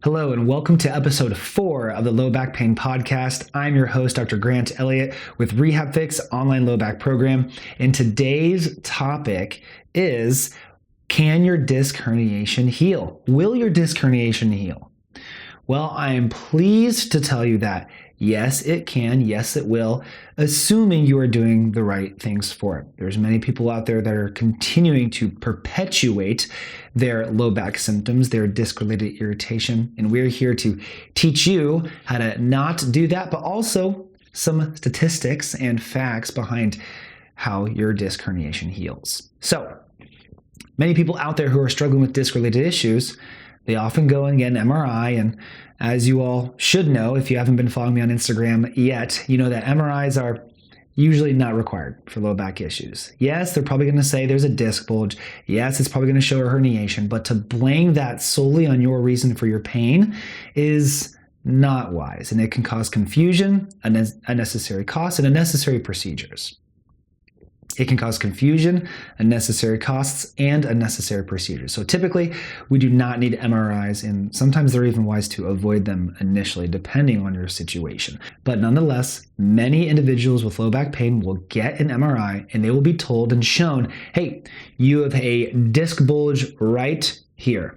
Hello and welcome to episode 4 of the Low Back Pain Podcast. I'm your host, Dr. Grant Elliott with RehabFix online low back program. And today's topic is, can your disc herniation heal? Will your disc herniation heal? Well, I am pleased to tell you that yes, it can. Yes, it will, assuming you are doing the right things for it. There's many people out there that are continuing to perpetuate their low back symptoms, their disc-related irritation, and we're here to teach you how to not do that, but also some statistics and facts behind how your disc herniation heals. So, many people out there who are struggling with disc-related issues, they often go and get an MRI, and as you all should know, if you haven't been following me on Instagram yet, you know that MRIs are usually not required for low back issues. Yes, they're probably going to say there's a disc bulge. Yes, it's probably going to show a herniation, but to blame that solely on your reason for your pain is not wise, and it can cause confusion, unnecessary costs, and unnecessary procedures. It can cause confusion, unnecessary costs, and unnecessary procedures. So typically, we do not need MRIs, and sometimes they're even wise to avoid them initially, depending on your situation. But nonetheless, many individuals with low back pain will get an MRI, and they will be told and shown, hey, you have a disc bulge right here.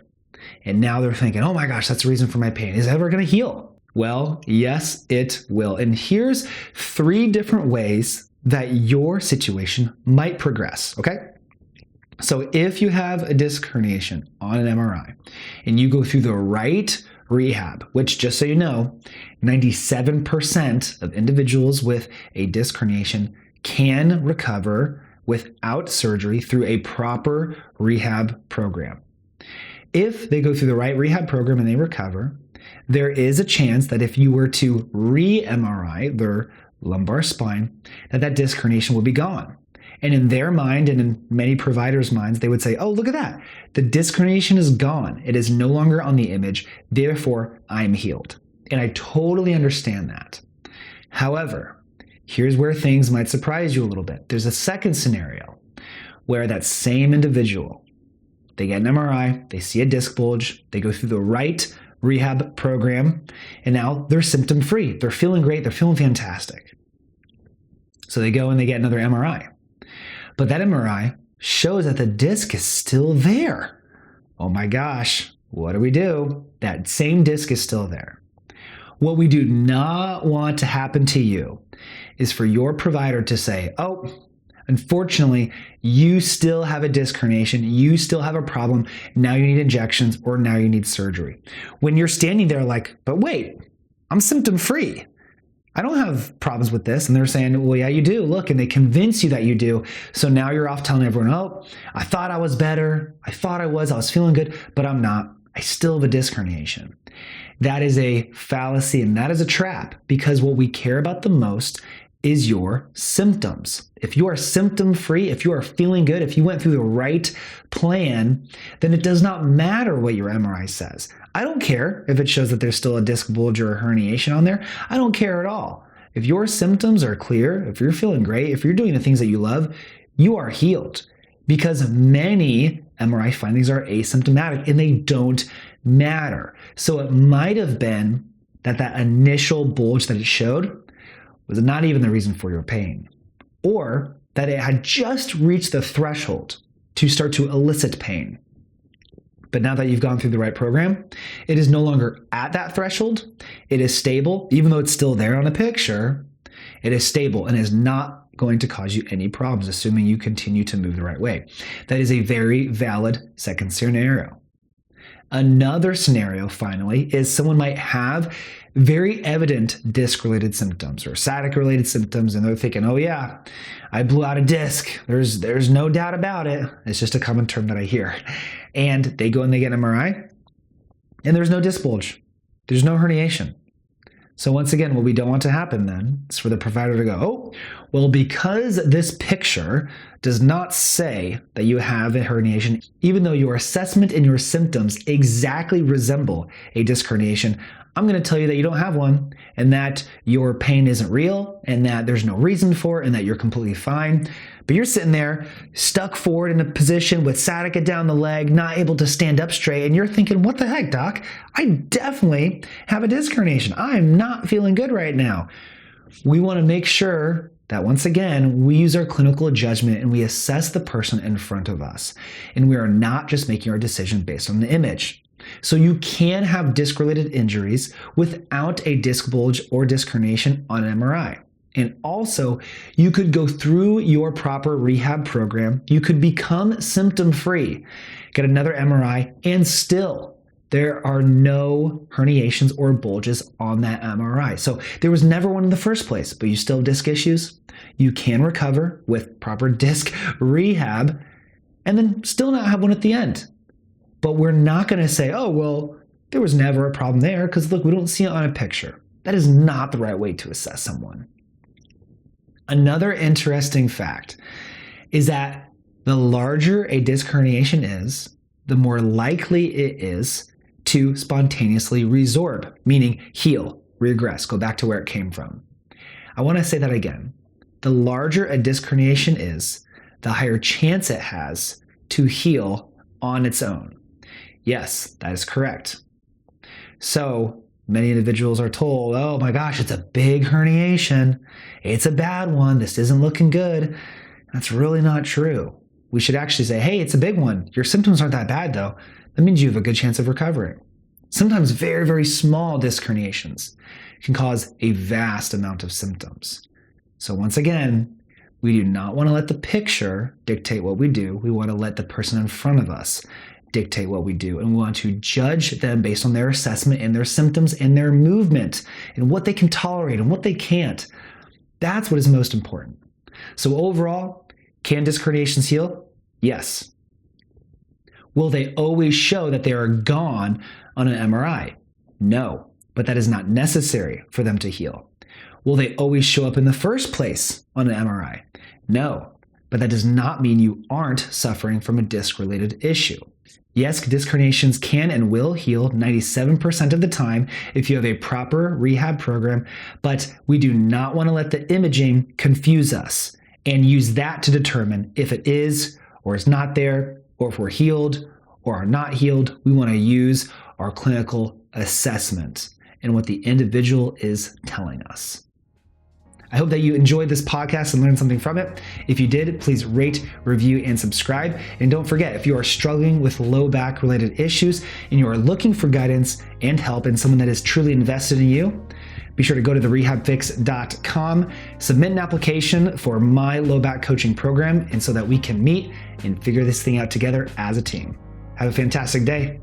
And now they're thinking, oh my gosh, that's the reason for my pain. Is it ever going to heal? Well, yes, it will. And here's 3 different ways that your situation might progress, okay? So if you have a disc herniation on an MRI and you go through the right rehab, which just so you know, 97% of individuals with a disc herniation can recover without surgery through a proper rehab program. If they go through the right rehab program and they recover, there is a chance that if you were to re-MRI their lumbar spine, that disc herniation will be gone. And in their mind, and in many providers' minds, they would say, oh, look at that. The disc herniation is gone. It is no longer on the image. Therefore, I'm healed. And I totally understand that. However, here's where things might surprise you a little bit. There's a second scenario where that same individual, they get an MRI, they see a disc bulge, they go through the right rehab program, and now they're symptom-free. They're feeling great. They're feeling fantastic. So they go and they get another MRI. But that MRI shows that the disc is still there. Oh my gosh, what do? That same disc is still there. What we do not want to happen to you is for your provider to say, oh, unfortunately, you still have a disc herniation, you still have a problem, now you need injections or now you need surgery. When you're standing there like, but wait, I'm symptom-free. I don't have problems with this. And they're saying, well, yeah, you do. Look, and they convince you that you do. So now you're off telling everyone, oh, I thought I was better. I thought I was feeling good, but I'm not. I still have a disc herniation. That is a fallacy and that is a trap, because what we care about the most is your symptoms. If you are symptom-free, if you are feeling good, if you went through the right plan, then it does not matter what your MRI says. I don't care if it shows that there's still a disc bulge or a herniation on there. I don't care at all. If your symptoms are clear, if you're feeling great, if you're doing the things that you love, you are healed, because many MRI findings are asymptomatic and they don't matter. So it might have been that initial bulge that it showed was not even the reason for your pain, or that it had just reached the threshold to start to elicit pain. But now that you've gone through the right program, it is no longer at that threshold. It is stable, even though it's still there on the picture. It is stable and is not going to cause you any problems, assuming you continue to move the right way. That is a very valid second scenario. Another scenario, finally, is someone might have very evident disc-related symptoms or sciatic-related symptoms, and they're thinking, oh yeah, I blew out a disc. There's no doubt about it. It's just a common term that I hear. And they go and they get an MRI, and there's no disc bulge. There's no herniation. So once again, what we don't want to happen then is for the provider to go, oh, well, because this picture does not say that you have a herniation, even though your assessment and your symptoms exactly resemble a disc herniation, I'm going to tell you that you don't have one and that your pain isn't real and that there's no reason for it and that you're completely fine. But you're sitting there stuck forward in a position with sciatica down the leg, not able to stand up straight. And you're thinking, what the heck, doc? I definitely have a disc herniation. I'm not feeling good right now. We want to make sure that once again, we use our clinical judgment and we assess the person in front of us. And we are not just making our decision based on the image. So you can have disc-related injuries without a disc bulge or disc herniation on an MRI. And also, you could go through your proper rehab program. You could become symptom-free, get another MRI, and still there are no herniations or bulges on that MRI. So there was never one in the first place, but you still have disc issues. You can recover with proper disc rehab and then still not have one at the end. But we're not going to say, oh, well, there was never a problem there because look, we don't see it on a picture. That is not the right way to assess someone. Another interesting fact is that the larger a disc herniation is, the more likely it is to spontaneously resorb, meaning heal, regress, go back to where it came from. I want to say that again. The larger a disc herniation is, the higher chance it has to heal on its own. Yes, that is correct. So many individuals are told, oh my gosh, it's a big herniation. It's a bad one. This isn't looking good. That's really not true. We should actually say, hey, it's a big one. Your symptoms aren't that bad though. That means you have a good chance of recovering. Sometimes very, very small disc herniations can cause a vast amount of symptoms. So once again, we do not want to let the picture dictate what we do. We want to let the person in front of us dictate what we do. And we want to judge them based on their assessment and their symptoms and their movement and what they can tolerate and what they can't. That's what is most important. So overall, can disc herniations heal? Yes. Will they always show that they are gone on an MRI? No, but that is not necessary for them to heal. Will they always show up in the first place on an MRI? No, but that does not mean you aren't suffering from a disc-related issue. Yes, disc herniations can and will heal 97% of the time if you have a proper rehab program, but we do not want to let the imaging confuse us and use that to determine if it is or is not there, or if we're healed or are not healed. We want to use our clinical assessment and what the individual is telling us. I hope that you enjoyed this podcast and learned something from it. If you did, please rate, review, and subscribe. And don't forget, if you are struggling with low back related issues and you are looking for guidance and help and someone that is truly invested in you, be sure to go to the RehabFix.com, submit an application for my low back coaching program, and so that we can meet and figure this thing out together as a team. Have a fantastic day.